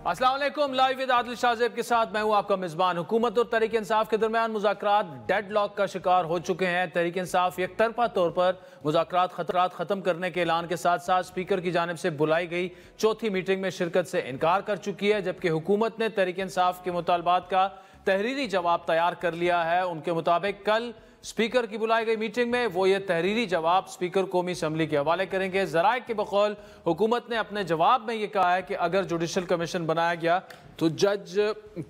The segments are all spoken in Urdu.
السلام علیکم، لائیو ود عادل شاہ زیب کے ساتھ میں ہوں آپ کا میزبان۔ حکومت اور تحریک انصاف کے درمیان مذاکرات ڈیڈ لاک کا شکار ہو چکے ہیں۔ تحریک انصاف یک طرفہ طور پر مذاکرات ختم کرنے کے اعلان کے ساتھ ساتھ اسپیکر کی جانب سے بلائی گئی چوتھی میٹنگ میں شرکت سے انکار کر چکی ہے، جبکہ حکومت نے تحریک انصاف کے مطالبات کا تحریری جواب تیار کر لیا ہے۔ ان کے مطابق کل اسپیکر کی بلائی گئی میٹنگ میں وہ یہ تحریری جواب اسپیکر قومی اسمبلی کے حوالے کریں گے۔ ذرائع کے بقول حکومت نے اپنے جواب میں یہ کہا ہے کہ اگر جوڈیشل کمیشن بنایا گیا تو جج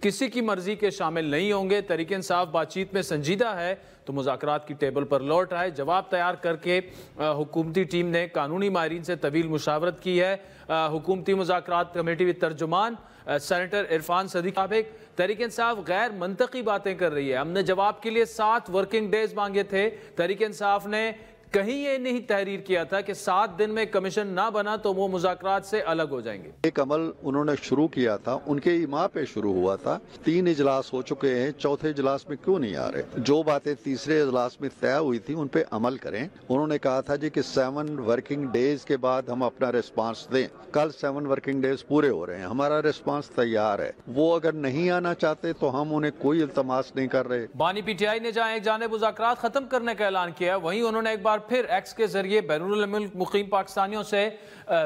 کسی کی مرضی کے شامل نہیں ہوں گے۔ تحریک انصاف بات چیت میں سنجیدہ ہے تو مذاکرات کی ٹیبل پر لوٹ آئے۔ جواب تیار کر کے حکومتی ٹیم نے قانونی ماہرین سے طویل مشاورت کی ہے۔ حکومتی مذاکرات کمیٹی ترجمان سینیٹر عرفان صدیقی مطابق تحریک انصاف غیر منطقی باتیں کر رہی ہے۔ ہم نے جواب کے لیے 7 ورکنگ ڈیز مانگے تھے۔ تحریک انصاف نے کہیں یہ نہیں تحریر کیا تھا کہ 7 دن میں کمیشن نہ بنا تو وہ مذاکرات سے الگ ہو جائیں گے۔ ایک عمل انہوں نے شروع کیا تھا، ان کے ایما پہ شروع ہوا تھا۔ 3 اجلاس ہو چکے ہیں، چوتھے اجلاس میں کیوں نہیں آ رہے؟ جو باتیں تیسرے اجلاس میں طے ہوئی تھی ان پہ عمل کریں۔ انہوں نے کہا تھا جی کہ 7 ورکنگ ڈیز کے بعد ہم اپنا ریسپانس دیں۔ کل 7 ورکنگ ڈیز پورے ہو رہے ہیں، ہمارا ریسپانس تیار ہے۔ وہ اگر نہیں آنا چاہتے تو ہم انہیں کوئی التماس نہیں کر رہے۔ بانی پی ٹی آئی نے جہاں ایک جانب مذاکرات ختم کرنے کا اعلان کیا، وہیں انہوں نے ایک بار پھر ایکس کے ذریعے بیرون الملک مقیم پاکستانیوں سے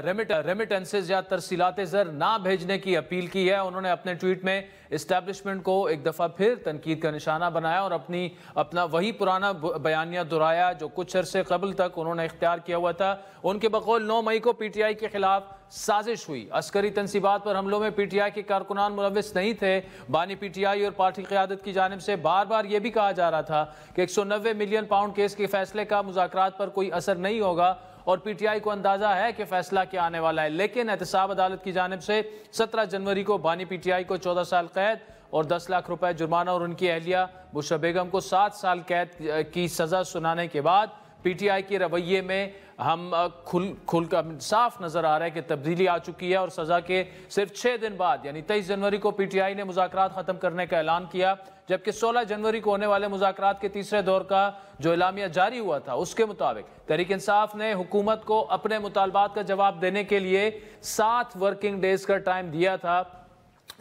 ریمیٹنسز یا ترسیلات زر نہ بھیجنے کی اپیل کی ہے۔ انہوں نے اپنے ٹویٹ میں اسٹیبلشمنٹ کو ایک دفعہ پھر تنقید کا نشانہ بنایا اور اپنا وہی پرانا بیانیہ دہرایا جو کچھ عرصے قبل تک انہوں نے اختیار کیا ہوا تھا۔ ان کے بقول 9 مئی کو پی ٹی آئی کے خلاف سازش ہوئی۔ عسکری تنصیبات پر حملوں میں پی ٹی آئی کے کارکنان ملوث نہیں تھے۔ بانی پی ٹی آئی اور پارٹی قیادت کی جانب سے بار بار یہ بھی کہا جا رہا تھا کہ 190 ملین پاؤنڈ کیس کے فیصلے کا مذاکرات پر کوئی اثر نہیں ہوگا اور پی ٹی آئی کو اندازہ ہے کہ فیصلہ کیا آنے والا ہے، لیکن احتساب عدالت کی جانب سے 17 جنوری کو بانی پی ٹی آئی کو 14 سال قید اور 10 لاکھ روپے جرمانہ اور ان کی اہلیہ بشرا بیگم کو 7 سال قید کی سزا سنانے کے بعد پی ٹی آئی کے رویے میں ہم کھل کر صاف نظر آ رہا ہے کہ تبدیلی آ چکی ہے اور سزا کے صرف 6 دن بعد یعنی 23 جنوری کو پی ٹی آئی نے مذاکرات ختم کرنے کا اعلان کیا، جبکہ 16 جنوری کو ہونے والے مذاکرات کے تیسرے دور کا جو اعلامیہ جاری ہوا تھا اس کے مطابق تحریک انصاف نے حکومت کو اپنے مطالبات کا جواب دینے کے لیے 7 ورکنگ ڈیز کا ٹائم دیا تھا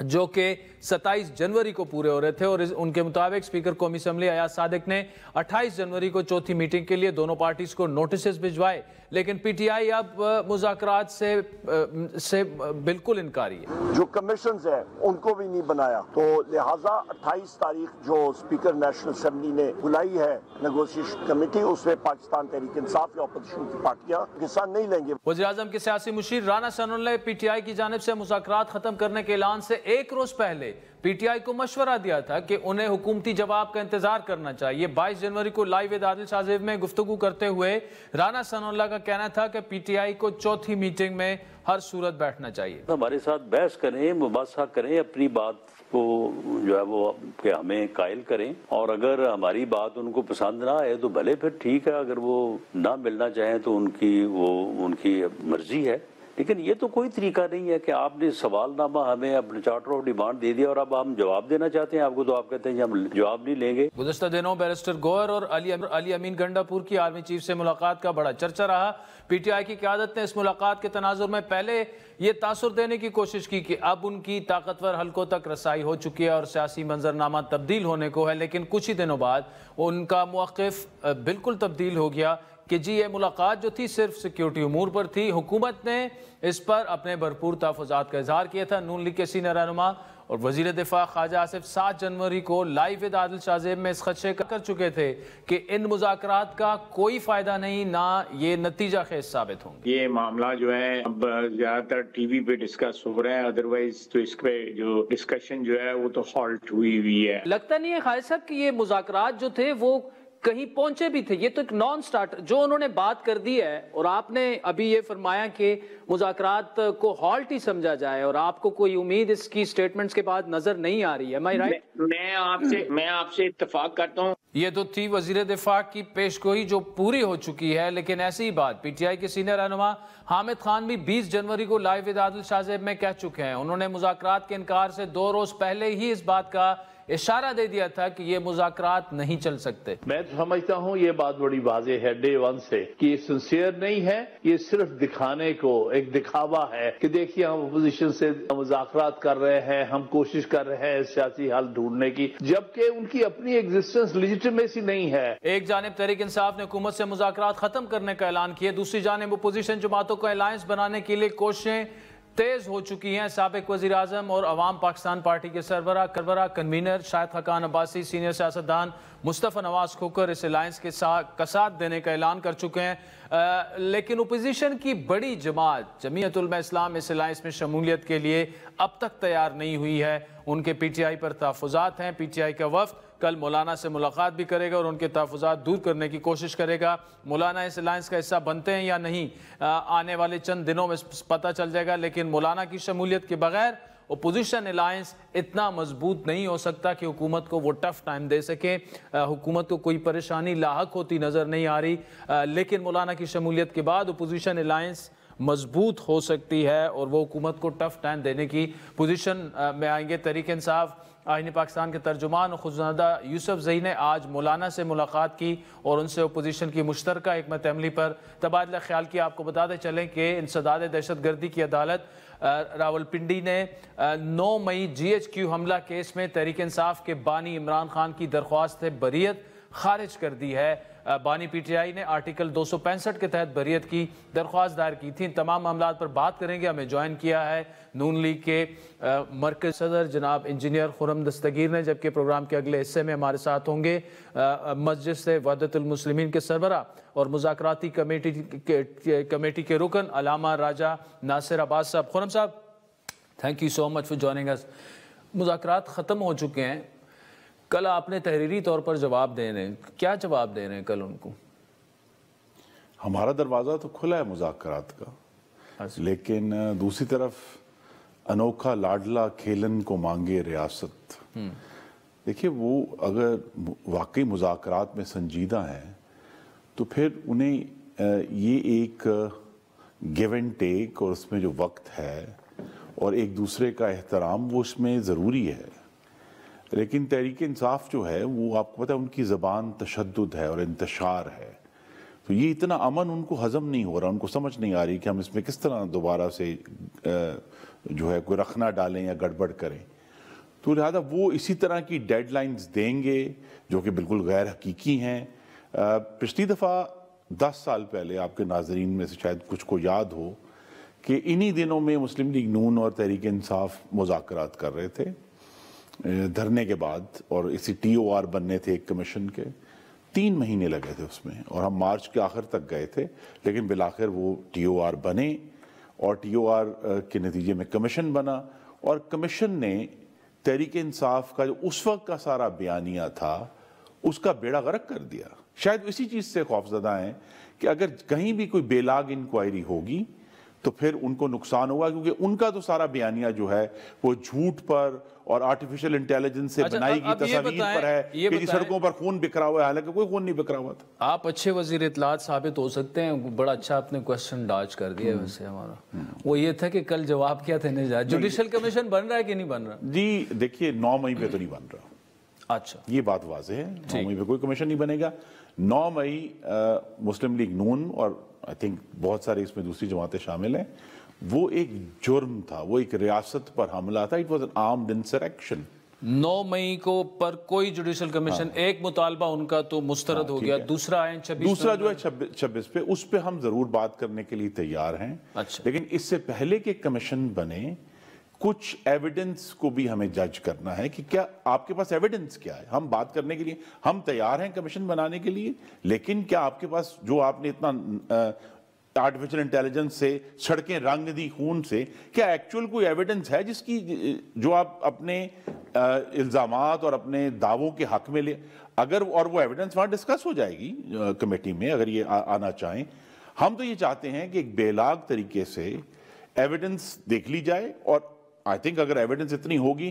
جو کہ 27 جنوری کو پورے ہو رہے تھے، اور ان کے مطابق اسپیکر قومی اسمبلی ایاز صادق نے 28 جنوری کو چوتھی میٹنگ کے لیے دونوں پارٹیز کو نوٹسز بھجوائے، لیکن پی ٹی آئی اب مذاکرات سے بالکل انکاری ہے۔ جو کمیشنز ہیں ان کو بھی نہیں بنایا، تو لہٰذا 28 تاریخ جو اسپیکر نیشنل اسمبلی نے بلائی ہے نیگوشیشن کمیٹی، اس میں پاکستان تحریک انصاف یا اپوزیشن کی پارٹیاں حصہ نہیں لیں گے۔ وزیر اعظم کے سیاسی مشیر رانا ثناءاللہ نے پی ٹی آئی کی جانب سے مذاکرات ختم کرنے کے اعلان سے ایک روز پہلے پی ٹی آئی کو مشورہ دیا تھا کہ انہیں حکومتی جواب کا انتظار کرنا چاہیے۔ 22 جنوری کو لائیو ود عادل شاہ زیب میں گفتگو کرتے ہوئے رانا ثناءاللہ کا کہنا تھا کہ پی ٹی آئی کو چوتھی میٹنگ میں ہر صورت بیٹھنا چاہیے۔ ہمارے ساتھ بحث کریں، مباحثہ کریں، اپنی بات کو جو ہے وہ کہ ہمیں قائل کریں، اور اگر ہماری بات ان کو پسند نہ آئے تو بھلے پھر ٹھیک ہے، اگر وہ نہ ملنا چاہیں تو ان کی مرضی ہے، لیکن یہ تو کوئی طریقہ نہیں ہے کہ آپ نے سوال نامہ ہمیں اپنے چارٹر آف ڈیمانڈ دے دیا اور اب ہم جواب دینا چاہتے ہیں آپ کو، تو آپ کہتے ہیں ہم جواب نہیں لیں گے۔ گزشتہ دنوں بیرسٹر گوہر اور علی امین گنڈا پور کی آرمی چیف سے ملاقات کا بڑا چرچا رہا۔ پی ٹی آئی کی قیادت نے اس ملاقات کے تناظر میں پہلے یہ تاثر دینے کی کوشش کی کہ اب ان کی طاقتور حلقوں تک رسائی ہو چکی ہے اور سیاسی منظرنامہ تبدیل ہونے کو ہے، لیکن کچھ ہی دنوں بعد ان کا موقف بالکل تبدیل ہو گیا کہ جی یہ ملاقات جو تھی صرف سیکیورٹی امور پر تھی۔ حکومت نے اس پر اپنے بھرپور تحفظات کا اظہار کیا تھا۔ نون لیگ کے سینئر رہنما اور وزیر دفاع خواجہ آصف 7 جنوری کو لائیو ود عادل شاہ زیب میں اس خدشے کا کر چکے تھے کہ ان مذاکرات کا کوئی فائدہ نہیں، نہ یہ نتیجہ خیز ثابت ہوں گے۔ یہ معاملہ جو ہے اب زیادہ تر ٹی وی پہ ڈسکس ہو رہا ہے، ادروائز تو اس پہ جو ڈسکشن جو ہے وہ تو ہالٹ ہوئی ہے۔ لگتا نہیں ہے خالد صاحب کہ یہ مذاکرات جو تھے وہ کہیں پہنچے بھی تھے، یہ تو ایک نان سٹارٹر جو انہوں نے بات کر دی ہے، اور آپ نے ابھی یہ فرمایا کہ مذاکرات کو ہالٹ ہی سمجھا جائے اور آپ کو کوئی امید اس کی سٹیٹمنٹس کے بعد نظر نہیں آ رہی ہے۔ میں آپ سے اتفاق کرتا ہوں۔ یہ تو تھی وزیر دفاع کی پیشگوئی جو پوری ہو چکی ہے، لیکن ایسی ہی بات پی ٹی آئی کے سینئر رہنما حامد خان بھی 20 جنوری کو لائیو ود عادل شاہ زیب میں کہہ چکے ہیں۔ انہوں نے مذاکرات کے انکار سے 2 روز پہلے ہی اس بات کا اشارہ دے دیا تھا کہ یہ مذاکرات نہیں چل سکتے. میں سمجھتا ہوں یہ بات بڑی واضح ہے ڈے ون سے کہ یہ سنسیئر نہیں ہے, یہ صرف دکھانے کو ایک دکھاوا ہے کہ دیکھیے ہم اپوزیشن سے مذاکرات کر رہے ہیں, ہم کوشش کر رہے ہیں سیاسی حل ڈھونڈنے کی, جبکہ ان کی اپنی ایگزسٹنس لیجیٹمیسی نہیں ہے. ایک جانب تحریک انصاف نے حکومت سے مذاکرات ختم کرنے کا اعلان کیا, دوسری جانب اپوزیشن جماعتوں کو الائنس بنانے کے لیے کوششیں تیز ہو چکی ہیں. سابق وزیر اعظم اور عوام پاکستان پارٹی کے سربراہ کنوینر شاہد خاقان عباسی, سینئر سیاستدان مصطفیٰ نواز کھوکر اس الائنس کے ساتھ دینے کا اعلان کر چکے ہیں, لیکن اپوزیشن کی بڑی جماعت جمعیت علماء اسلام اس الائنس میں شمولیت کے لیے اب تک تیار نہیں ہوئی ہے. ان کے پی ٹی آئی پر تحفظات ہیں. پی ٹی آئی کا وفد کل مولانا سے ملاقات بھی کرے گا اور ان کے تحفظات دور کرنے کی کوشش کرے گا. مولانا اس الائنس کا حصہ بنتے ہیں یا نہیں آنے والے چند دنوں میں پتہ چل جائے گا, لیکن مولانا کی شمولیت کے بغیر اپوزیشن الائنس اتنا مضبوط نہیں ہو سکتا کہ حکومت کو وہ ٹف ٹائم دے سکے. حکومت کو کوئی پریشانی لاحق ہوتی نظر نہیں آ رہی, لیکن مولانا کی شمولیت کے بعد اپوزیشن الائنس مضبوط ہو سکتی ہے اور وہ حکومت کو ٹف ٹائم دینے کی پوزیشن میں آئیں گے. تحریک انصاف آئین پاکستان کے ترجمان اور خزندہ یوسف زئی نے آج مولانا سے ملاقات کی اور ان سے اپوزیشن کی مشترکہ حکمت عملی پر تبادلہ خیال کیا. آپ کو بتاتے چلیں کہ انسداد دہشت گردی کی عدالت راولپنڈی نے 9 مئی جی ایچ کیو حملہ کیس میں تحریک انصاف کے بانی عمران خان کی درخواست بریت خارج کر دی ہے. بانی پی ٹی آئی نے آرٹیکل 265 کے تحت بریت کی درخواست دائر کی تھی. تمام معاملات پر بات کریں گے. ہمیں جوائن کیا ہے نون لیگ کے مرکز صدر جناب انجینئر خرم دستگیر نے, جبکہ پروگرام کے اگلے حصے میں ہمارے ساتھ ہوں گے مسجد سے وحدت المسلمین کے سربراہ اور مذاکراتی کمیٹی کے رکن علامہ راجہ ناصر عباس Sahab. Khurram Sahab, thank you so much for joining us. مذاکرات ختم ہو چکے ہیں, کل آپ نے تحریری طور پر جواب دے رہے ہیں, کیا جواب دے رہے ہیں کل ان کو؟ ہمارا دروازہ تو کھلا ہے مذاکرات کا, لیکن دوسری طرف انوکھا لاڈلا کھیلن کو مانگے ریاست. دیکھیے وہ اگر واقعی مذاکرات میں سنجیدہ ہیں تو پھر انہیں یہ ایک گیو اینڈ ٹیک اور اس میں جو وقت ہے اور ایک دوسرے کا احترام وہ اس میں ضروری ہے. لیکن تحریک انصاف جو ہے وہ آپ کو پتہ ہے ان کی زبان تشدد ہے اور انتشار ہے, تو یہ اتنا امن ان کو ہضم نہیں ہو رہا, ان کو سمجھ نہیں آ رہی کہ ہم اس میں کس طرح دوبارہ سے جو ہے کوئی رخنا ڈالیں یا گڑبڑ کریں. تو لہذا وہ اسی طرح کی ڈیڈ لائنز دیں گے جو کہ بالکل غیر حقیقی ہیں. پچھلی دفعہ 10 سال پہلے آپ کے ناظرین میں سے شاید کچھ کو یاد ہو کہ انہی دنوں میں مسلم لیگ نون اور تحریک انصاف مذاکرات کر رہے تھے دھرنے کے بعد, اور اسی ٹی او آر بننے تھے ایک کمیشن کے. 3 مہینے لگے تھے اس میں اور ہم مارچ کے آخر تک گئے تھے, لیکن بالآخر وہ ٹی او آر بنے اور ٹی او آر کے نتیجے میں کمیشن بنا, اور کمیشن نے تحریک انصاف کا جو اس وقت کا سارا بیانیہ تھا اس کا بیڑا غرق کر دیا. شاید اسی چیز سے خوفزدہ ہیں کہ اگر کہیں بھی کوئی بے لاگ انکوائری ہوگی تو پھر ان کو نقصان ہوگا, کیونکہ ان کا تو سارا بیانیہ جو ہے وہ جھوٹ پر اور آرٹیفیشل انٹیلیجنس سے بنائی گئی تصاویر پر ہے کہ جی سڑکوں پر خون بکھرا ہوا ہے, حالانکہ کوئی خون نہیں بکھرا ہوا تھا. آپ اچھے وزیر اطلاعات ثابت ہو سکتے ہیں, بڑا اچھا آپ نے کوسچن ڈاج کر دیا. ویسے ہمارا وہ یہ تھا کہ کل جواب کیا تھا, جوڈیشل کمیشن بن رہا ہے کہ نہیں بن رہا؟ جی دیکھیے 9 مئی پہ تو نہیں بن رہا. اچھا, یہ بات واضح ہے, 9 مئی پہ کوئی کمیشن نہیں بنے گا. 9 مئی مسلم لیگ نون اور آئی تھنک بہت سارے اس میں دوسری جماعتیں شامل ہیں, وہ ایک جرم تھا, وہ ایک ریاست پر حملہ تھا. It was an armed insurrection. 9 مئی کو پر کوئی جوڈیشل کمیشن, ایک مطالبہ ان کا تو مسترد ہو گیا, دوسرا ہے 26, دوسرا جو ہے 26 پہ, اس پہ ہم ضرور بات کرنے کے لیے تیار ہیں. لیکن اس سے پہلے کہ کمیشن بنے کچھ ایویڈنس کو بھی ہمیں جج کرنا ہے کہ کیا آپ کے پاس ایویڈنس کیا ہے. ہم بات کرنے کے لیے ہم تیار ہیں کمیشن بنانے کے لیے, لیکن کیا آپ کے پاس جو آپ نے اتنا آرٹیفیشل انٹیلیجنس سے سڑکیں رنگ دی خون سے, کیا ایکچول کوئی ایویڈنس ہے جس کی جو آپ اپنے الزامات اور اپنے دعووں کے حق میں لے, اگر اور وہ ایویڈنس وہاں ڈسکس ہو جائے گی کمیٹی میں اگر یہ آنا چاہیں. ہم تو یہ چاہتے ہیں کہ ایک بے لاگ طریقے سے ایویڈنس دیکھ لی جائے, اور آئی تھنک اگر ایویڈنس اتنی ہوگی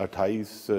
28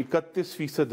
31%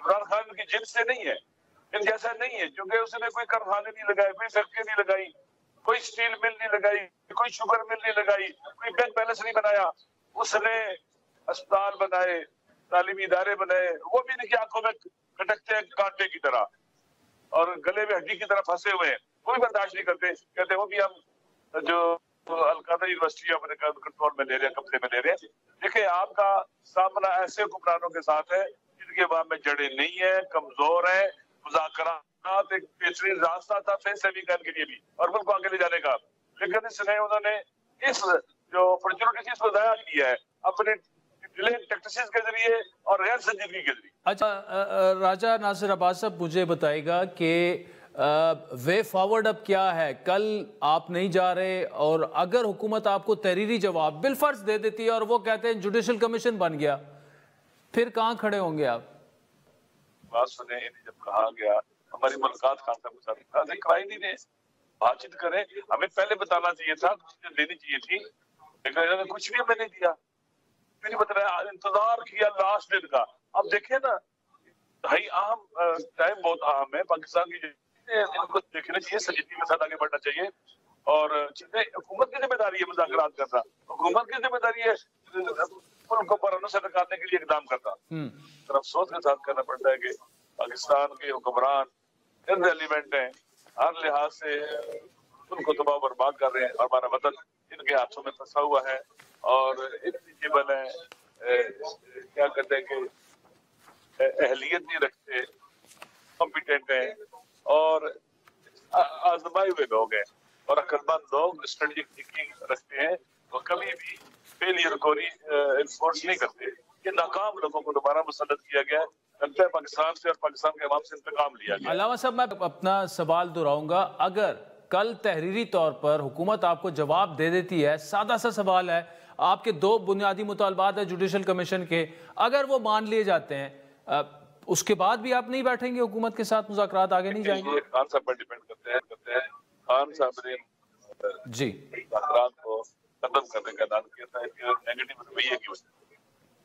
عمران خان کی جنس سے نہیں ہے، ان جیسا نہیں ہے، کیونکہ اس نے کوئی کارخانے نہیں لگائے، کوئی فیکٹری نہیں لگائی، کوئی اسٹیل مل نہیں لگائی، کوئی شوگر مل نہیں لگائی، کوئی بینک بیلنس نہیں بنایا. اس نے اسپتال بنائے، تعلیمی ادارے بنائے، وہ بھی ان کی آنکھوں میں کٹکتے ہیں کانٹے کی طرح اور گلے میں ہڈی کی طرح پھنسے ہوئے ہیں، وہ بھی برداشت نہیں کرتے. کہتے ہیں وہ بھی ہم جو القادہ یونیورسٹی اپنے کنٹرول میں لے رہے ہیں، قبضے میں لے رہے ہیں. دیکھیں آپ کا سامنا ایسے حکمرانوں کے ساتھ ہے جن کے وہاں میں جڑیں نہیں ہیں، کمزور ہیں. مذاکرات ایک بہترین راستہ تھا فیصلے بھی کرنے کے لیے بھی اور ملک کو آگے لے جانے کا، لیکن اس نے انہوں نے اس جو اپرچونٹیز کو ضائع کیا ہے اپنے ڈیلینگ ٹیکٹسز کے ذریعے اور غیر سنجیدگی کے ذریعے. اچھا راجہ ناصر عباس صاحب مجھے بتائے گا کہ وے فارورڈ اب کیا ہے؟ کل آپ نہیں جا رہے اور اگر حکومت آپ کو تحریری جواب بالفرض دے دیتی ہے اور وہ کہتے ہیں جوڈیشل کمیشن بن گیا، پھر کہاں کھڑے ہوں گے آپ؟ بات سنیں، انہیں جب کہا گیا ہماری ملاقات خان صاحب کے ساتھ کرائی نہیں دے، بات چیت کریں، ہمیں پہلے بتانا چاہیے تھا، دینی چاہیے تھی، لیکن انہوں نے کچھ بھی ہمیں نہیں دیا. پھر بتا رہا انتظار کیا لاسٹ دن کا. اب دیکھیں نا بھائی اہم ٹائم بہت اہم ہے پاکستان کی، ان کو دیکھنا چاہیے، سنجیدگی کے ساتھ آگے بڑھنا چاہیے. اور حکومت کی ذمہ داری ہے مذاکرات کرنا، حکومت کی ذمہ داری ہے ملک کو پرامن سے نکالنے کے لیے اقدام کرنا. افسوس کے ساتھ کرنا پڑتا ہے کہ پاکستان کے حکمران ارریلیونٹ ہیں، ہر لحاظ سے ان کو تباہ و برباد کر رہے ہیں اور ہمارا وطن ان کے ہاتھوں میں پھنسا ہوا ہے اور انٹیجیبل ہے، کیا کہتے ہیں کہ اہلیت نہیں رکھتے، کمپیٹنٹ ہیں اور آزمائے ہوئے لوگ ہیں اور عقلمند لوگ اسٹریٹجک تھنکنگ رکھتے ہیں، وہ کبھی بھی فیلئر کو انفورس نہیں کرتے. یہ ناکام لوگوں کو دوبارہ مسلط کیا گیا ہے، لگتا ہے پاکستان سے اور پاکستان کے عوام سے انتقام لیا گیا. علامہ صاحب میں اپنا سوال دہراؤں گا، اگر کل تحریری طور پر حکومت آپ کو جواب دے دیتی ہے، سادہ سا سوال ہے، آپ کے 2 بنیادی مطالبات ہیں جوڈیشل کمیشن کے، اگر وہ مان لیے جاتے ہیں اس کے بعد بھی آپ نہیں بیٹھیں گے حکومت کے ساتھ مذاکرات آگے نہیں جائیں گے؟ یہ خان صاحب پر ڈیپینڈ کرتے ہیں. خان صاحب نے جی مذاکرات کو ختم کرنے کا اعلان کیا تھا نیگیٹو رویے کی وجہ سے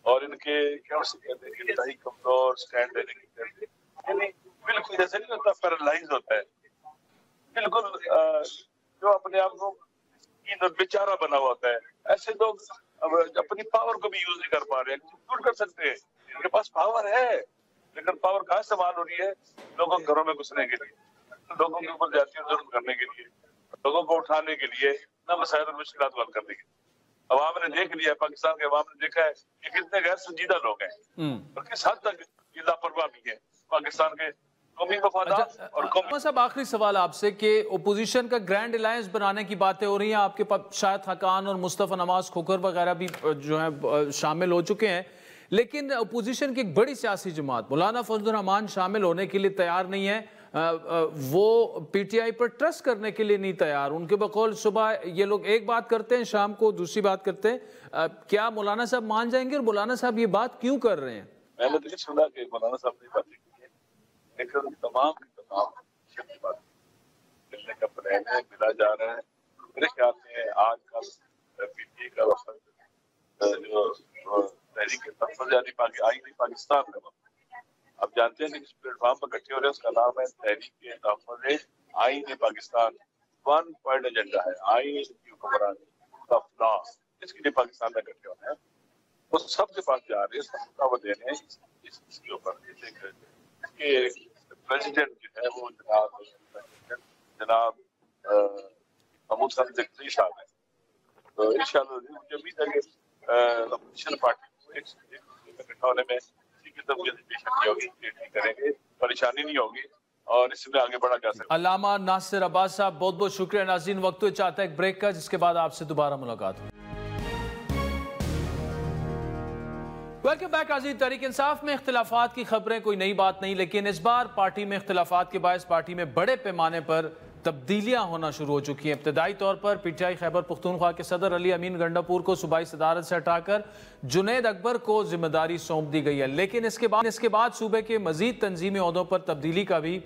اور ان کے کیا اسے کہتے ہیں کہ انتہائی کمزور سٹینڈ لینے کی وجہ سے، یعنی بالکل جیسے نہیں ہوتا پیرالائز ہوتا ہے، بالکل جو اپنے آپ کو بیچارہ بنا ہوا ہوتا ہے. ایسے لوگ اپنی پاور کو بھی یوز نہیں کر پا رہے ہیں. کیوں کر سکتے ہیں؟ ان کے پاس پاور ہے لیکن پاور کہاں استعمال ہو رہی ہے؟ لوگوں کے گھروں میں گھسنے کے لیے، لوگوں کے اوپر جاتی ظلم کرنے کے لیے، لوگوں کو اٹھانے کے لیے، نہ مسائل اور مشکلات حل کرنے کے لیے. عوام نے دیکھ لیا، پاکستان کے عوام نے دیکھا ہے کہ کتنے غیر سنجیدہ لوگ ہیں اور کس حد تک یہ لاپرواہ بھی ہے پاکستان کے قومی مفادات اور قومی. صاحب آخری سوال آپ سے کہ اپوزیشن کا گرینڈ الائنس بنانے کی باتیں ہو رہی ہیں، آپ کے پاس شاہد حقان اور مصطفیٰ نواز کھوکھر وغیرہ بھی جو ہیں شامل ہو چکے ہیں، لیکن اپوزیشن کی ایک بڑی سیاسی جماعت مولانا فضل الرحمان شامل ہونے کے لیے تیار نہیں ہے، وہ پی ٹی آئی پر ٹرسٹ کرنے کے لیے نہیں تیار. ان کے بقول صبح یہ لوگ ایک بات کرتے ہیں، شام کو دوسری بات کرتے ہیں. کیا مولانا صاحب مان جائیں گے اور مولانا صاحب یہ بات کیوں کر رہے ہیں؟ میں نے نہیں سنا کہ مولانا صاحب نے باتیں کی ہے، لیکن تمام بات ملنے کا پلان ہے، ملا جا رہا ہے. میرے خیال میں آج کل پی ٹی آئی کا وفد جو تحریک آئین پاکستان کا وفد، آپ جانتے ہیں کہ جس پلیٹ فارم پر اکٹھے ہو رہے ہیں اس کا نام ہے تحریک تحفظ آئین پاکستان. 1 پوائنٹ ایجنڈا ہے آئین کی حکمرانی کا لا، اس کے لیے پاکستان میں اکٹھے ہونا ہے. وہ سب کے پاس جا رہے ہیں، سب دعوت دے رہے ہیں اس کے اوپر کہ پریزیڈنٹ جو ہے وہ جناب محمود صاحب زکری صاحب ہیں. تو انشاءاللہ مجھے امید ہے کہ اپوزیشن پارٹی کو ایک اکٹھا ہونے میں کسی قسم کی ہیزیٹیشن نہیں ہوگی، نہیں کریں گے، پریشانی نہیں ہوگی اور اس میں آگے بڑھا جا سکتا ہے. علامہ ناصر عباس صاحب بہت بہت شکریہ. ناظرین وقت تو چاہتا ہے ایک بریک کا، جس کے بعد آپ سے دوبارہ ملاقات ہوگی. Welcome back. ناظرین تحریک انصاف میں اختلافات کی خبریں کوئی نئی بات نہیں، لیکن اس بار پارٹی میں اختلافات کے باعث پارٹی میں بڑے پیمانے پر تبدیلیاں ہونا شروع ہو چکی ہیں. ابتدائی طور پر پی ٹی آئی خیبر پختونخوا کے صدر علی امین گنڈاپور کو صوبائی صدارت سے ہٹا کر جنید اکبر کو ذمہ داری سونپ دی گئی ہے، لیکن اس کے بعد صوبے کے مزید تنظیمی عہدوں پر تبدیلی کا بھی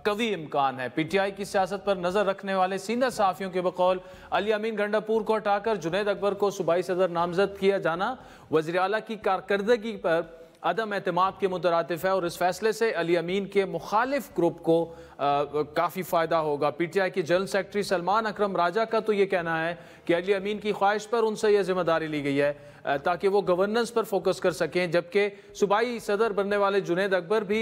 قوی امکان ہے. پی ٹی آئی کی سیاست پر نظر رکھنے والے سینئر صحافیوں کے بقول علی امین گنڈاپور کو ہٹا کر جنید اکبر کو صوبائی صدر نامزد کیا جانا وزیر اعلیٰ کی کارکردگی پر عدم اعتماد کے مترادف ہے اور اس فیصلے سے علی امین کے مخالف گروپ کو کافی فائدہ ہوگا۔ پی ٹی آئی کے جنرل سیکرٹری سلمان اکرم راجہ کا تو یہ کہنا ہے کہ علی امین کی خواہش پر ان سے یہ ذمہ داری لی گئی ہے تاکہ وہ گورننس پر فوکس کر سکیں، جبکہ صوبائی صدر بننے والے جنید اکبر بھی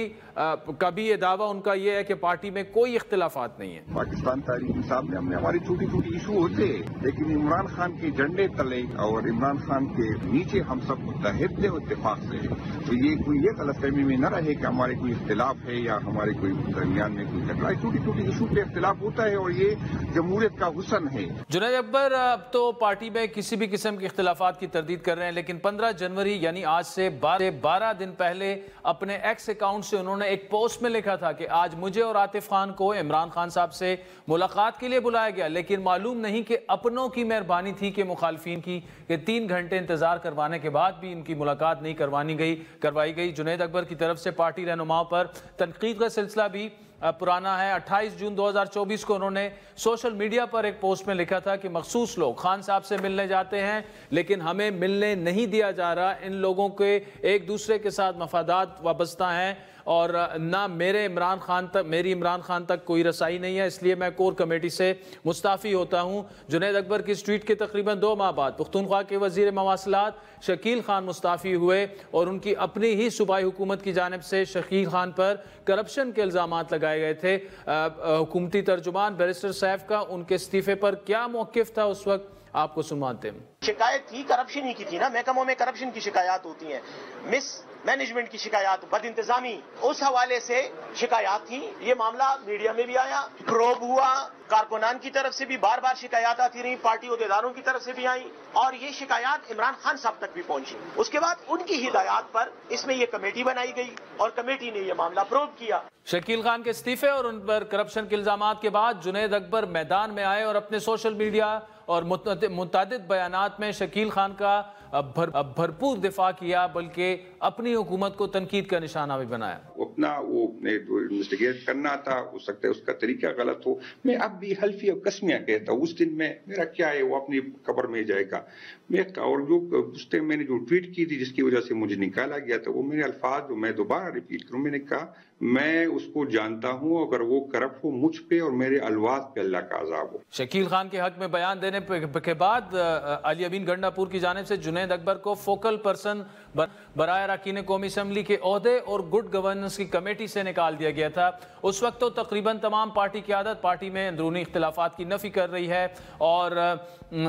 کبھی یہ دعویٰ ان کا یہ ہے کہ پارٹی میں کوئی اختلافات نہیں ہیں۔ پاکستان تحریک انصاف میں ہم نے ہماری چھوٹی چھوٹی ایشو ہوتے لیکن عمران خان کے جھنڈے تلے اور عمران خان کے نیچے ہم سب متحد تھے اتفاق سے، تو یہ غلط فہمی میں نہ رہے کہ ہمارے کوئی اختلاف ہے یا ہمارے کوئی درمیان میں کوئی جھگڑا ہے۔ چھوٹی چھوٹی ایشو پہ اختلاف ہوتا ہے اور یہ جمہوریت کا حسن ہے۔ جنید اکبر اب تو پارٹی میں کسی بھی قسم کے اختلافات کی تردید کر رہے ہیں، لیکن 15 جنوری یعنی آج سے 12 دن پہلے اپنے ایکس اکاؤنٹ سے انہوں نے ایک پوسٹ میں لکھا تھا کہ آج مجھے اور عاطف خان کو عمران خان صاحب سے ملاقات کے لیے بلایا گیا، لیکن معلوم نہیں کہ اپنوں کی مہربانی تھی کہ مخالفین کی کہ 3 گھنٹے انتظار کروانے کے بعد بھی ان کی ملاقات نہیں کروائی گئی۔ جنید اکبر کی طرف سے پارٹی رہنماؤں پر تنقید کا سلسلہ بھی پرانا ہے۔ 28 جون 2024 کو انہوں نے سوشل میڈیا پر ایک پوسٹ میں لکھا تھا کہ مخصوص لوگ خان صاحب سے ملنے جاتے ہیں لیکن ہمیں ملنے نہیں دیا جا رہا، ان لوگوں کے ایک دوسرے کے ساتھ مفادات وابستہ ہیں اور نہ میری عمران خان تک کوئی رسائی نہیں ہے، اس لیے میں کور کمیٹی سے مستعفی ہوتا ہوں۔ جنید اکبر کی اس ٹویٹ کے تقریباً 2 ماہ بعد پختونخوا کے وزیر مواصلات شکیل خان مستعفی ہوئے اور ان کی اپنی ہی صوبائی حکومت کی جانب سے شکیل خان پر کرپشن کے الزامات لگائے گئے تھے۔ حکومتی ترجمان بیرسٹر سیف کا ان کے استعفے پر کیا موقف تھا اس وقت، آپ کو سنواتے ہیں۔ شکایت تھی کرپشن ہی کی تھی نا، محکموں میں کرپشن کی شکایات ہوتی ہیں، مس مینجمنٹ کی شکایات، بد انتظامی، اس حوالے سے شکایات تھی۔ یہ معاملہ میڈیا میں بھی آیا، پروب ہوا، کارکنان کی طرف سے بھی بار بار شکایات آتی رہی، پارٹی عہدیداروں کی طرف سے بھی آئی اور یہ شکایات عمران خان صاحب تک بھی پہنچی۔ اس کے بعد ان کی ہدایات پر اس میں یہ کمیٹی بنائی گئی اور کمیٹی نے یہ معاملہ پروب کیا۔ شکیل خان کے استعفے اور ان پر کرپشن کے الزامات کے بعد جنید اکبر میدان میں آئے اور اپنے سوشل میڈیا اور متعدد بیانات میں شکیل خان کا بھرپور دفاع کیا، بلکہ اپنی حکومت کو تنقید کا نشانہ بھی بنایا۔ اپنا وہ انویسٹیگیٹ کرنا تھا، ہو سکتا ہے اس کا طریقہ غلط ہو، میں اب بھی حلفی اور قسمیہ کہتا ہوں، اس دن میں میرا کیا ہے وہ اپنی قبر میں جائے گا۔ اور جو اس ٹائم میں نے جو ٹویٹ کی تھی جس کی وجہ سے مجھے نکالا گیا تھا، وہ میرے الفاظ جو میں دوبارہ ریپیٹ کروں، میں نے کہا میں اس کو جانتا ہوں، اگر وہ کرپٹ ہو مجھ پہ اور میرے الفاظ پہ اللہ کا عذاب ہو۔ شکیل خان کے حق میں بیان دینے کے بعد علی امین گنڈا پور کی جانب سے جنید اکبر کو فوکل پرسن برائے اراکین قومی اسمبلی کے عہدے اور گڈ گورننس کی کمیٹی سے نکال دیا گیا تھا۔ اس وقت تو تقریباً تمام پارٹی قیادت پارٹی میں اندرونی اختلافات کی نفی کر رہی ہے اور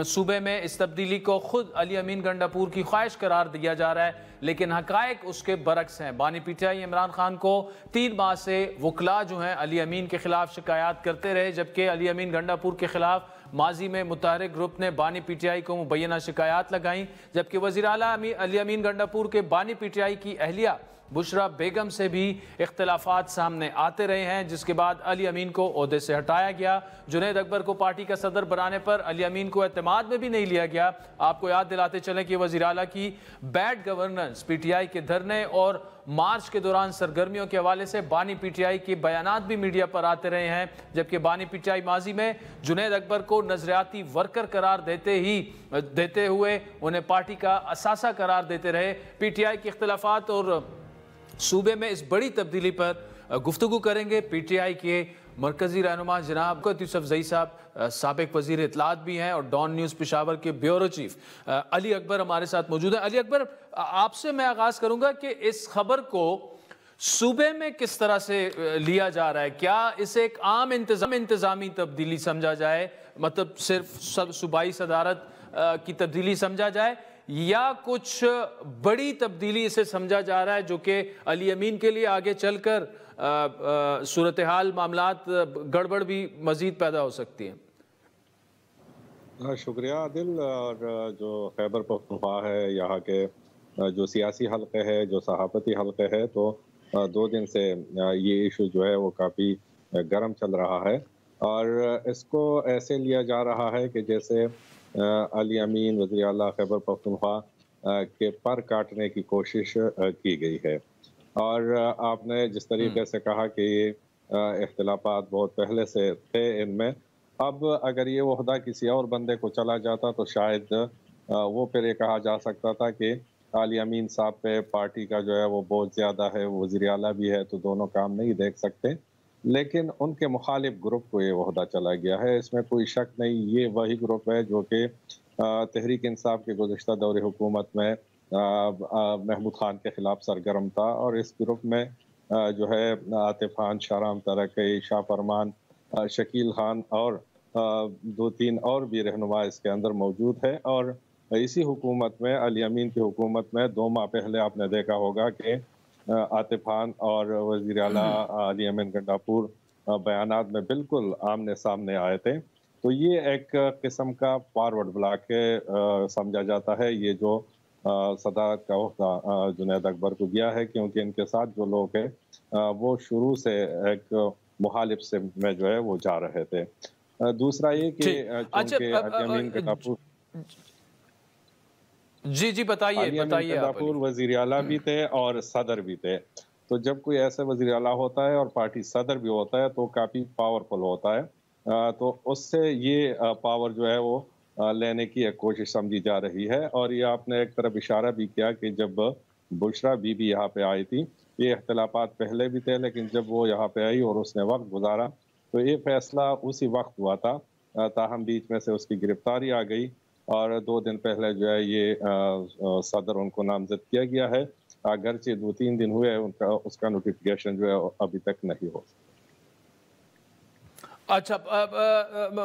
صوبے میں اس تبدیلی کو خود علی امین گنڈا پور کی خواہش قرار دیا جا رہا ہے، لیکن حقائق اس کے برعکس ہیں۔ بانی پی ٹی آئی عمران خان کو 3 ماہ سے وکلاء جو ہیں علی امین کے خلاف شکایات کرتے رہے، جبکہ علی امین گنڈا پور کے خلاف ماضی میں متحرک گروپ نے بانی پی ٹی آئی کو مبینہ شکایات لگائیں، جبکہ وزیر اعلیٰ علی امین گنڈا پور کے بانی پی ٹی آئی کی اہلیہ بشرا بیگم سے بھی اختلافات سامنے آتے رہے ہیں، جس کے بعد علی امین کو عہدے سے ہٹایا گیا۔ جنید اکبر کو پارٹی کا صدر بنانے پر علی امین کو اعتماد میں بھی نہیں لیا گیا۔ آپ کو یاد دلاتے چلیں کہ وزیر اعلیٰ کی bad governance, P T I کے دھرنے اور مارچ کے دوران سرگرمیوں کے حوالے سے بانی پی ٹی آئی کے بیانات بھی میڈیا پر آتے رہے ہیں، جبکہ بانی پی ٹی آئی ماضی میں جنید اکبر کو نظریاتی ورکر قرار دیتے ہوئے انہیں پارٹی کا اثاثہ قرار دیتے رہے۔ پی ٹی آئی کے اختلافات اور صوبے میں اس بڑی تبدیلی پر گفتگو کریں گے پی ٹی آئی کے مرکزی رہنما جناب یوسف زئی صاحب، سابق وزیر اطلاعات بھی ہیں اور ڈان نیوز پشاور کے بیورو چیف علی اکبر ہمارے ساتھ موجود ہیں۔ علی اکبر، آپ سے میں آغاز کروں گا کہ اس خبر کو صوبے میں کس طرح سے لیا جا رہا ہے؟ کیا اسے ایک عام انتظامی تبدیلی سمجھا جائے، مطلب صرف صوبائی صدارت کی تبدیلی سمجھا جائے، یا کچھ بڑی تبدیلی اسے سمجھا جا رہا ہے جو کہ علی امین کے لیے آگے چل کر صورتحال معاملات گڑبڑ بھی مزید پیدا ہو سکتی ہیں؟ شکریہ عادل۔ اور جو خیبر پختونخوا ہے، یہاں کے جو سیاسی حلقے ہے، جو صحافتی حلقے ہے، تو 2 دن سے یہ ایشو جو ہے وہ کافی گرم چل رہا ہے اور اس کو ایسے لیا جا رہا ہے کہ جیسے علی امین وزیر اعلیٰ خیبر پختونخوا کے پر کاٹنے کی کوشش کی گئی ہے۔ اور آپ نے جس طریقے سے کہا کہ یہ اختلافات بہت پہلے سے تھے ان میں، اب اگر یہ عہدہ کسی اور بندے کو چلا جاتا تو شاید وہ پھر یہ کہا جا سکتا تھا کہ علی امین صاحب پہ پارٹی کا جو ہے وہ بہت زیادہ ہے، وہ وزیر اعلیٰ بھی ہے، تو دونوں کام نہیں دیکھ سکتے، لیکن ان کے مخالف گروپ کو یہ عہدہ چلا گیا ہے، اس میں کوئی شک نہیں۔ یہ وہی گروپ ہے جو کہ تحریک انصاف کے گزشتہ دور حکومت میں محمود خان کے خلاف سرگرم تھا، اور اس گروپ میں جو ہے عاطف خان، شاہرام ترکی، شاہ فرمان، شکیل خان اور 2-3 اور بھی رہنما اس کے اندر موجود ہے۔ اور اسی حکومت میں، علی امین کی حکومت میں 2 ماہ پہلے آپ نے دیکھا ہوگا کہ عاطف خان اور وزیر اعلیٰ علی امین گنڈاپور بیانات میں بالکل آمنے سامنے آئے تھے۔ تو یہ ایک قسم کا فارورڈ بلاک سمجھا جاتا ہے یہ جو صدارت کا عہدہ جنید اکبر کو گیا ہے، کیونکہ ان کے ساتھ جو لوگ ہیں وہ شروع سے ایک مخالف سمت میں جو ہے وہ جا رہے تھے۔ دوسرا یہ کہ علی امین گنڈاپور جی بتائیے آپ وزیر اعلیٰ بھی تھے اور صدر بھی تھے، تو جب کوئی ایسے وزیر اعلیٰ ہوتا ہے اور پارٹی صدر بھی ہوتا ہے تو کافی پاورفل ہوتا ہے، تو اس سے یہ پاور جو ہے وہ لینے کی ایک کوشش سمجھی جا رہی ہے۔ اور یہ آپ نے ایک طرف اشارہ بھی کیا کہ جب بشرا بی بی یہاں پہ آئی تھی، یہ اختلافات پہلے بھی تھے، لیکن جب وہ یہاں پہ آئی اور اس نے وقت گزارا تو یہ فیصلہ اسی وقت ہوا تھا، تاہم بیچ میں سے اس کی گرفتاری آ گئی، اور 2 دن پہلے جو ہے یہ صدر ان کو نامزد کیا گیا ہے، اگرچہ 2-3 دن ہوئے اس کا نوٹیفیکیشن جو ہے ابھی تک نہیں ہو۔ اچھا،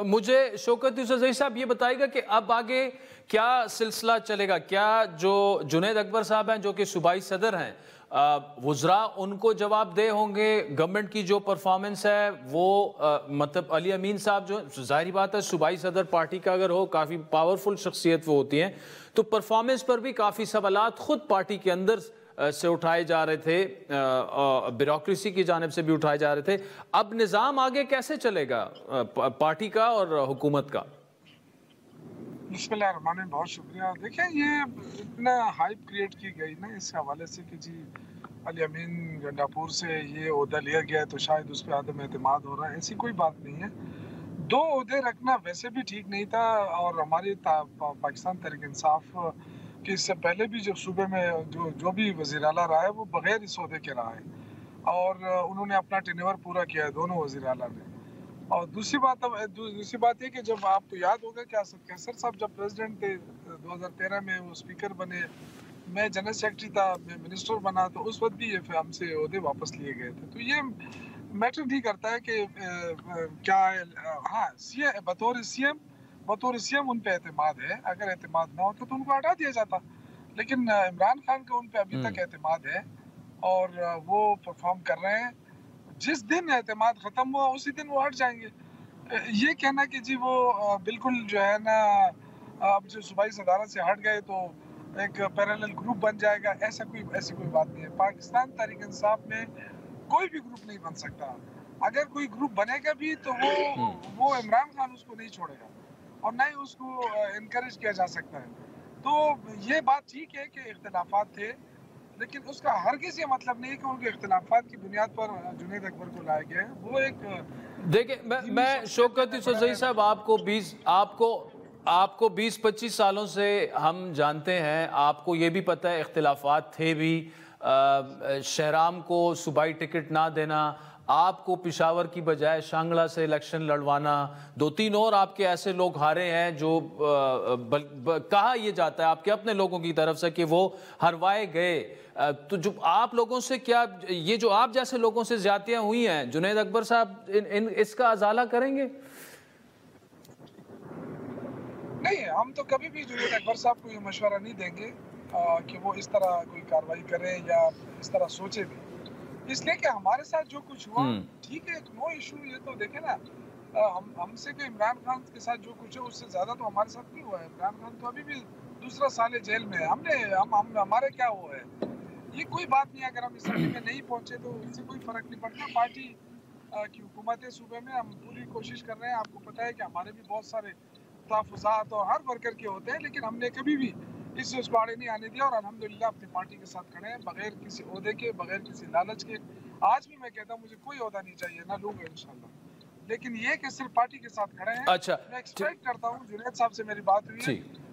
مجھے شوکت یوسفزئی صاحب یہ بتائے گا کہ اب آگے کیا سلسلہ چلے گا؟ کیا جو جنید اکبر صاحب ہیں جو کہ صوبائی صدر ہیں، وزراء ان کو جواب دہ ہوں گے؟ گورنمنٹ کی جو پرفارمنس ہے وہ مطلب علی امین صاحب جو ظاہری بات ہے صوبائی صدر پارٹی کا اگر ہو، کافی پاورفل شخصیت وہ ہوتی ہیں، تو پرفارمنس پر بھی کافی سوالات خود پارٹی کے اندر سے اٹھائے جا رہے تھے، بیوروکریسی کی جانب سے بھی اٹھائے جا رہے تھے۔ اب نظام آگے کیسے چلے گا پارٹی کا اور حکومت کا؟ بسم اللہ الرحمن الرحیم، بہت شکریہ۔ دیکھیں یہ اتنا ہائپ کریٹ کی گئی نا اس حوالے سے کہ جی علی امین گنڈاپور سے یہ عہدہ لیا گیا ہے تو شاید اس پہ عدم اعتماد ہو رہا ہے، ایسی کوئی بات نہیں ہے۔ 2 عہدے رکھنا ویسے بھی ٹھیک نہیں تھا، اور ہماری پاکستان تحریک انصاف کہ اس سے پہلے بھی جو صوبے میں جو بھی وزیر اعلیٰ رہا ہے وہ بغیر اس عہدے کے رہا ہے، اور انہوں نے اپنا ٹینیور پورا کیا ہے دونوں وزیر اعلیٰ نے۔ اور دوسری بات یہ کہ جب آپ کو یاد ہوگا کہ کیسر صاحب جب پریزیڈنٹ تھے 2013 میں، وہ اسپیکر بنے، میں جنرل سیکرٹری تھا، میں منسٹر بنا، تو اس وقت بھی یہ ہم سے عہدے واپس لیے گئے تھے۔ تو یہ میٹر نہیں کرتا ہے کہ کیا، ہاں بطور سی ایم ان پہ اعتماد ہے، اگر اعتماد نہ ہوتا تو ان کو ہٹا دیا جاتا، لیکن عمران خان کا ان پہ ابھی تک اعتماد ہے اور وہ پرفارم کر رہے ہیں۔ جس دن اعتماد ختم ہوا اسی دن وہ ہٹ جائیں گے۔ یہ کہنا کہ جی وہ بالکل جو ہے نا اب جو صوبائی صدارت سے ہٹ گئے تو ایک پیرالل گروپ بن جائے گا، ایسی کوئی بات نہیں ہے۔ پاکستان تحریک انصاف میں کوئی بھی گروپ نہیں بن سکتا، اگر کوئی گروپ بنے گا بھی تو وہ عمران خان اس کو نہیں چھوڑے گا اور نہ ہی اس کو انکریج کیا جا سکتا ہے۔ تو یہ بات ٹھیک ہے کہ اختلافات تھے، لیکن اس کا ہرگز یہ مطلب نہیں کہ ان کے اختلافات کی بنیاد پر جنید اکبر کو لایا گیا ہے۔ وہ ایک دیکھیں میں شوکت یوسفزئی صاحب آپ کو 20-25 سالوں سے ہم جانتے ہیں، آپ کو یہ بھی پتہ ہے اختلافات تھے بھی، شہرام کو صوبائی ٹکٹ نہ دینا، آپ کو پشاور کی بجائے شانگلہ سے الیکشن لڑوانا، 2-3 اور آپ کے ایسے لوگ ہارے ہیں جو کہا یہ جاتا ہے آپ کے اپنے لوگوں کی طرف سے کہ وہ ہروائے گئے۔ تو جو آپ لوگوں سے کیا یہ جو آپ جیسے لوگوں سے زیادتیاں ہوئی ہیں، جنید اکبر صاحب اس کا ازالہ کریں گے؟ نہیں، ہم تو کبھی بھی جنید اکبر صاحب کو یہ مشورہ نہیں دیں گے کہ وہ اس طرح کوئی کارروائی کریں یا اس طرح سوچے بھی، اس لیے کہ ہمارے ساتھ جو کچھ ہوا ٹھیک ہے، نو ایشو۔ یہ تو دیکھیں نا، ہم سے کہ عمران خان کے ساتھ جو کچھ ہے اس سے زیادہ تو ہمارے ساتھ نہیں ہوا ہے۔ عمران خان تو ابھی بھی 2 سال جیل میں ہے، ہمارے کیا ہوا ہے، یہ کوئی بات نہیں۔ اگر ہم اسمبلی میں نہیں پہنچے تو اس سے کوئی فرق نہیں پڑتا۔ پارٹی کی حکومت صوبے میں ہم پوری کوشش کر رہے ہیں، آپ کو پتہ ہے کہ ہمارے بھی بہت سارے تحفظات اور ہر ورکر کے ہوتے ہیں، لیکن ہم نے کبھی بھی اس باڑے نہیں آنے دیا، اور الحمدللہ اپنی پارٹی کے ساتھ کھڑے ہیں بغیر کسی عہدے کے، بغیر کسی لالچ کے۔ آج بھی میں کہتا ہوں مجھے کوئی عہدہ نہیں چاہیے، نہ لوں گا انشاءاللہ، لیکن یہ کہ صرف پارٹی کے ساتھ کھڑے ہیں۔ میں ایکسپیکٹ کرتا ہوں، جنید صاحب سے میری بات ہوئی ہے